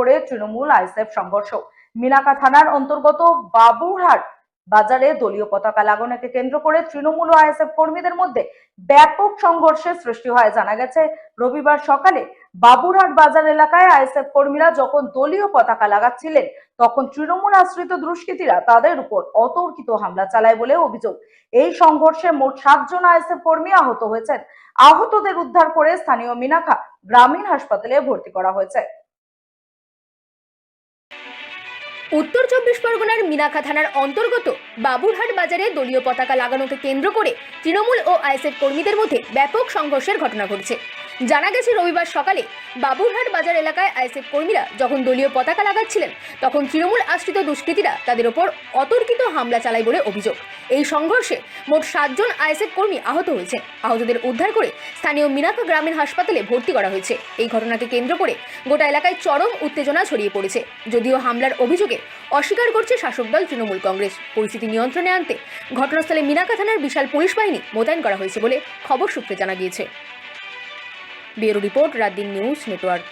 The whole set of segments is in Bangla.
করে তৃণমূল আইএসএফ সংঘর্ষ। মিনাকা থানার অন্তর্গত বাবুরহাট বাজারে দলীয় পতাকা লাগানোকে কেন্দ্র করে তৃণমূল ও আইএসএফ কর্মীদের মধ্যে ব্যাপক সংঘর্ষের সৃষ্টি হয়। জানা গেছে, রবিবার সকালে বাবুরহাট বাজার এলাকায় আইএসএফ কর্মীরা যখন দলীয় পতাকা লাগাচ্ছিলেন, তখন তৃণমূল আশ্রিত দুষ্কৃতীরা তাদের উপর অতর্কিত হামলা চালায় বলে অভিযোগ। এই সংঘর্ষে মোট 7 জন আইএসএফ কর্মী আহত হয়েছেন। আহতদের উদ্ধার করে স্থানীয় মিনাখা গ্রামীণ হাসপাতালে ভর্তি করা হয়েছে। উত্তর 24 পরগনার মিনাখা থানার অন্তর্গত বাবুরহাট বাজারে দলীয় পতাকা লাগানোকে কেন্দ্র করে তৃণমূল ও আইএসএফ কর্মীদের মধ্যে ব্যাপক সংঘর্ষের ঘটনা ঘটেছে। জানা গেছে, রবিবার সকালে বাবুরহাট বাজার এলাকায় আইএসএফ কর্মীরা যখন দলীয় পতাকা লাগাচ্ছিলেন, তখন তৃণমূল আশ্রিত দুষ্কৃতীরা তাদের ওপর অতর্কিত হামলা চালায় বলে অভিযোগ। এই সংঘর্ষে মোট 7 জন আইএসএফ কর্মী আহত হয়েছে। আহতদের উদ্ধার করে স্থানীয় মিনাখা গ্রামীণ হাসপাতালে ভর্তি করা হয়েছে। এই ঘটনাকে কেন্দ্র করে গোটা এলাকায় চরম উত্তেজনা ছড়িয়ে পড়েছে। যদিও হামলার অভিযোগে অস্বীকার করছে শাসক দল তৃণমূল কংগ্রেস। পরিস্থিতি নিয়ন্ত্রণে আনতে ঘটনাস্থলে মিনাখা থানার বিশাল পুলিশ বাহিনী মোতায়েন করা হয়েছে বলে খবর সূত্রে জানা গিয়েছে। Bureau report, রাতদিন news network.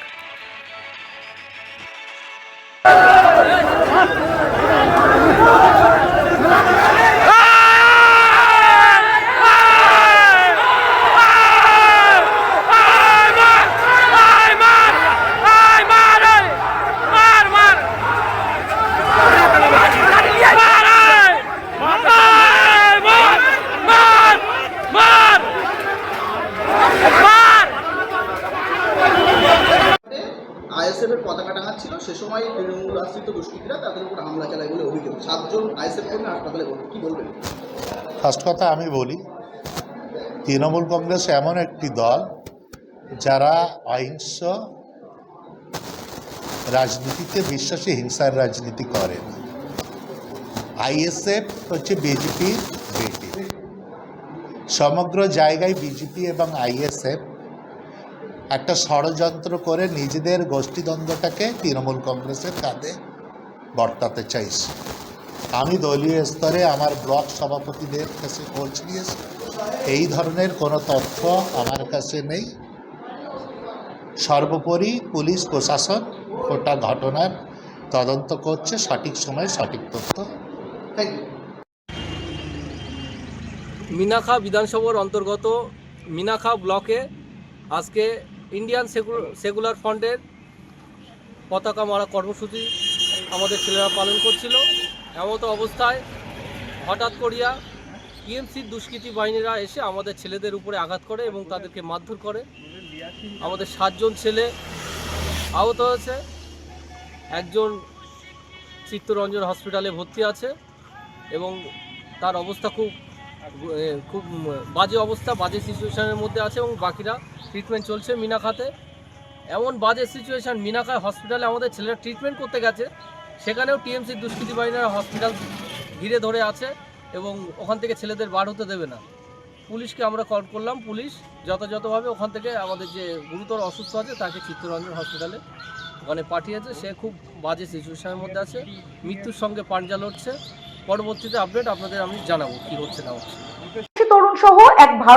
আইএসএফের পতাকা টাঙাচ্ছিল, সে সময় তৃণমূল আশ্রিত দুষ্কৃতীরা তাদের উপর হামলা চালায় বলে অভিযোগ। 7 জন আইএসএফ কর্মী হাসপাতালে ভর্তি। কি বলবেন? ফার্স্ট কথা আমি বলি, তৃণমূল কংগ্রেস এমন একটি দল যারা অহিংস রাজনীতিতে বিশ্বাসী, হিংসার রাজনীতি করে না। আইএসএফ হচ্ছে বিজেপির বেটি। সমগ্র জায়গায় বিজেপি এবং আইএসএফ একটা ষড়যন্ত্র করে নিজেদের গোষ্ঠীদ্বন্দ্বটাকে তৃণমূল কংগ্রেসের কাঁধে বর্তাতে চাইছে। আমি দলীয় স্তরে আমার ব্লক সভাপতিদের কাছে খোঁজ নিয়েছি, এই ধরনের কোনো তথ্য আমার কাছে নেই। সর্বোপরি পুলিশ প্রশাসন গোটা ঘটনার তদন্ত করছে, সঠিক সময়ে সঠিক তথ্য। Thank you. মিনাখা বিধানসভার অন্তর্গত মিনাখা ব্লকে আজকে ইন্ডিয়ান সেকুলার ফ্রন্টের পতাকা মারা কর্মসূচি আমাদের ছেলেরা পালন করছিল। এমতো অবস্থায় হঠাৎ করিয়া টিএমসির দুষ্কৃতী বাহিনীরা এসে আমাদের ছেলেদের উপরে আঘাত করে এবং তাদেরকে মারধর করে। আমাদের 7 জন ছেলে আহত হয়েছে। একজন চিত্তরঞ্জন হসপিটালে ভর্তি আছে এবং তার অবস্থা খুব বাজে অবস্থা, বাজে সিচুয়েশনের মধ্যে আছে এবং বাকিরা ট্রিটমেন্ট চলছে মিনাখাতে। এমন বাজে সিচুয়েশান, মিনাখায় হসপিটালে আমাদের ছেলেরা ট্রিটমেন্ট করতে গেছে, সেখানেও টিএমসির দুষ্কৃতী বাহিনীরা হসপিটাল ঘিরে ধরে আছে এবং ওখান থেকে ছেলেদের বার হতে দেবে না। পুলিশকে আমরা কল করলাম, পুলিশ যথাযথভাবে ওখান থেকে আমাদের যে গুরুতর অসুস্থ আছে তাকে চিত্তরঞ্জন হসপিটালে ওখানে পাঠিয়েছে। সে খুব বাজে সিচুয়েশনের মধ্যে আছে, মৃত্যুর সঙ্গে পাঞ্জা লড়ছে। পরবর্তীতে আপডেট আপনাদের আমি জানাবো কি হচ্ছে না হচ্ছে। তরুণ সহ এক ভারত